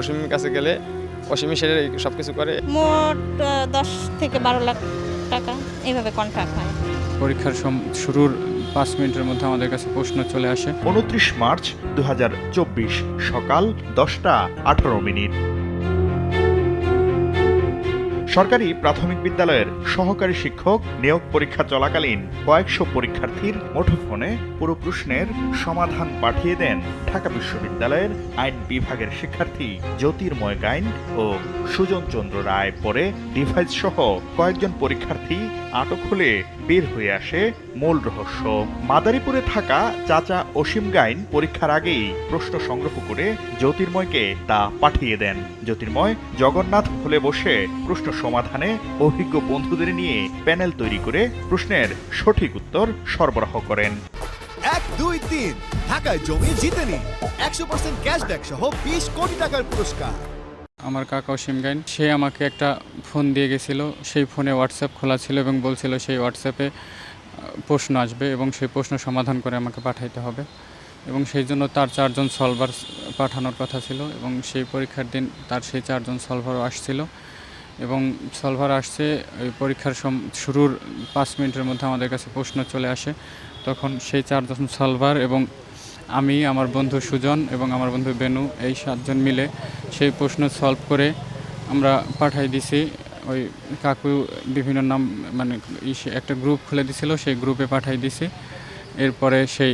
অসীমের কাছে গেলে অসীমই সেটা সব কিছু করে। মোট 10 থেকে 12 লাখ টাকা এইভাবে কন্ট্রাক্ট হয়। পরীক্ষার শুরুর 5 মিনিটের মধ্যে আমাদের কাছে প্রশ্ন চলে আসে। 29 মার্চ 2024 সকাল 10:18। সরকারি প্রাথমিক বিদ্যালয়ের সহকারী শিক্ষক নিয়োগ পরীক্ষা চলাকালীন কয়েকশো পরীক্ষার্থীর মুঠোফোনে পুরো প্রশ্নের সমাধান পাঠিয়ে দেন ঢাকা বিশ্ববিদ্যালয়ের আইন বিভাগের শিক্ষার্থী জ্যোতির্ময় গাইন ও সুজন চন্দ্র রায়। পরে ডিভাইস সহ কয়েকজন পরীক্ষার্থী আটক হলে বের হয়ে আসে মূল রহস্য। মাদারীপুরে থাকা চাচা অসীম গাইন পরীক্ষার আগেই প্রশ্ন সংগ্রহ করে জ্যোতির্ময়কে তা পাঠিয়ে দেন। জ্যোতির্ময় জগন্নাথ হলে বসে প্রশ্ন সমাধানে অভিজ্ঞ বন্ধুদের নিয়ে প্যানেল তৈরি করে প্রশ্নের সঠিক উত্তর সরবরাহ করেন। 1, 2, 3 ঢাকায় জমি জিতে নিন 100% ক্যাশব্যাক সহ 20 কোটি টাকার পুরস্কার। আমার কাকা অসীম গাইন সে আমাকে একটা ফোন দিয়ে গেছিল। সেই ফোনে হোয়াটসঅ্যাপ খোলা ছিল এবং বলছিল সেই হোয়াটসঅ্যাপে প্রশ্ন আসবে এবং সেই প্রশ্ন সমাধান করে আমাকে পাঠাইতে হবে এবং সেই জন্য তার 4 জন সলভার পাঠানোর কথা ছিল এবং সেই পরীক্ষার দিন তার সেই 4 জন সলভারও আসছিল এবং সলভার আসছে। ওই পরীক্ষার শুরুর 5 মিনিটের মধ্যে আমাদের কাছে প্রশ্ন চলে আসে। তখন সেই 4 জন সলভার এবং আমি, আমার বন্ধু সুজন এবং আমার বন্ধু বেনু, এই 7 জন মিলে সেই প্রশ্ন সলভ করে আমরা পাঠাই দিছি। ওই কাকু বিভিন্ন নাম মানে একটা গ্রুপ খুলে দিছিল, সেই গ্রুপে পাঠাই দিছি। এরপরে সেই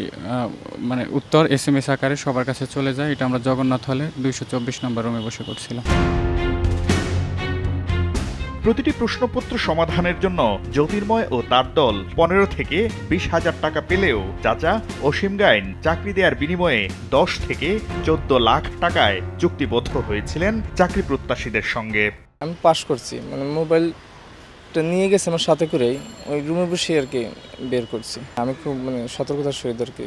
মানে উত্তর SMS আকারে সবার কাছে চলে যায়। এটা আমরা জগন্নাথ হলে 224 নম্বর রুমে বসে করছিলাম। প্রতিটি প্রশ্নপত্র সমাধানের জন্য জ্যোতির্ময় ও তার দল 15 থেকে 20,000 টাকা পেলেও চাচা অসীম গাইন চাকরি দেওয়ার বিনিময়ে 10 থেকে 14 লাখ টাকায় চুক্তিবদ্ধ হয়েছিলেন চাকরি প্রত্যাশীদের সঙ্গে। আমি পাস করছি, মানে মোবাইলটা নিয়ে গেছে আমার সাথে করেই, ওই রুমে বসে আর কি বের করছি। আমি খুব মানে সতর্কতার সহিত আর কি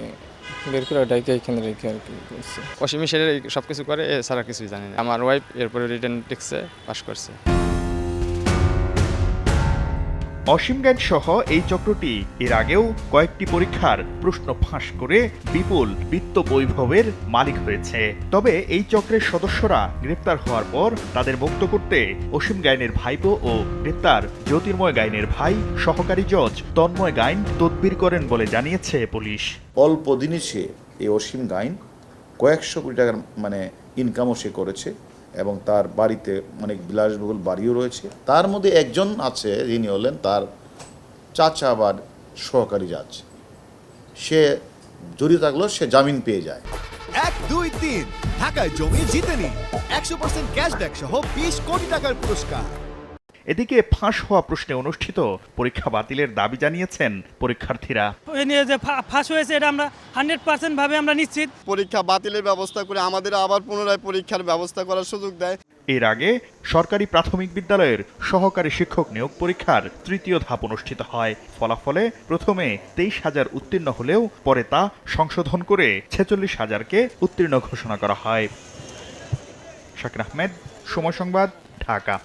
বের করে ডাইকে এখানে রেখে আর কি করছি। অসীমই সেটা সব কিছু করে, এছাড়া কিছুই জানি না। আমার ওয়াইফ এরপরে রিটেন টেক্সে পাস করছে। অসীম গাইন সহ এই চক্রটি এর আগেও কয়েকটি পরীক্ষার প্রশ্ন ফাঁস করে বিপুল বিত্ত বৈভবের মালিক হয়েছে। তবে এই চক্রের সদস্যরা গ্রেপ্তার হওয়ার পর তাদের মুক্ত করতে অসীম গাইনের ভাইপো ও গ্রেপ্তার জ্যোতির্ময় গাইনের ভাই সহকারী জজ তন্ময় গাইন তদবির করেন বলে জানিয়েছে পুলিশ। অল্প দিনে সে এই অসীম গাইন কয়েকশো কোটি টাকার মানে ইনকামও সে করেছে এবং তার বাড়িতে অনেক বিলাসবহুল বাড়িও রয়েছে। তার মধ্যে একজন আছে যিনি হলেন তার চাচা আবার সহকারী জাজ। সে জড়িত থাকলেও সে জামিন পেয়ে যায়। 1, 2, 3 ঢাকায় জমি জিতে নিন 100% ক্যাশব্যাক সহ 20 কোটি টাকার পুরস্কার। এদিকে ফাঁস হওয়া প্রশ্নে অনুষ্ঠিত পরীক্ষা বাতিলের দাবি জানিয়েছেন পরীক্ষার্থীরা। এ নিয়ে যে ফাঁস হয়েছে এটা আমরা 100% ভাবে আমরা নিশ্চিত। পরীক্ষা বাতিলের ব্যবস্থা করে আমাদের আবার পুনরায় পরীক্ষার ব্যবস্থা করার সুযোগ দেয়। এর আগে সরকারি প্রাথমিক বিদ্যালয়ের সহকারী শিক্ষক নিয়োগ পরীক্ষার 3য় ধাপ অনুষ্ঠিত হয়। ফলাফলে প্রথমে 23,000 উত্তীর্ণ হলেও পরে তা সংশোধন করে 46,000কে উত্তীর্ণ ঘোষণা করা হয়। শাকির আহমেদ, সময় সংবাদ, ঢাকা।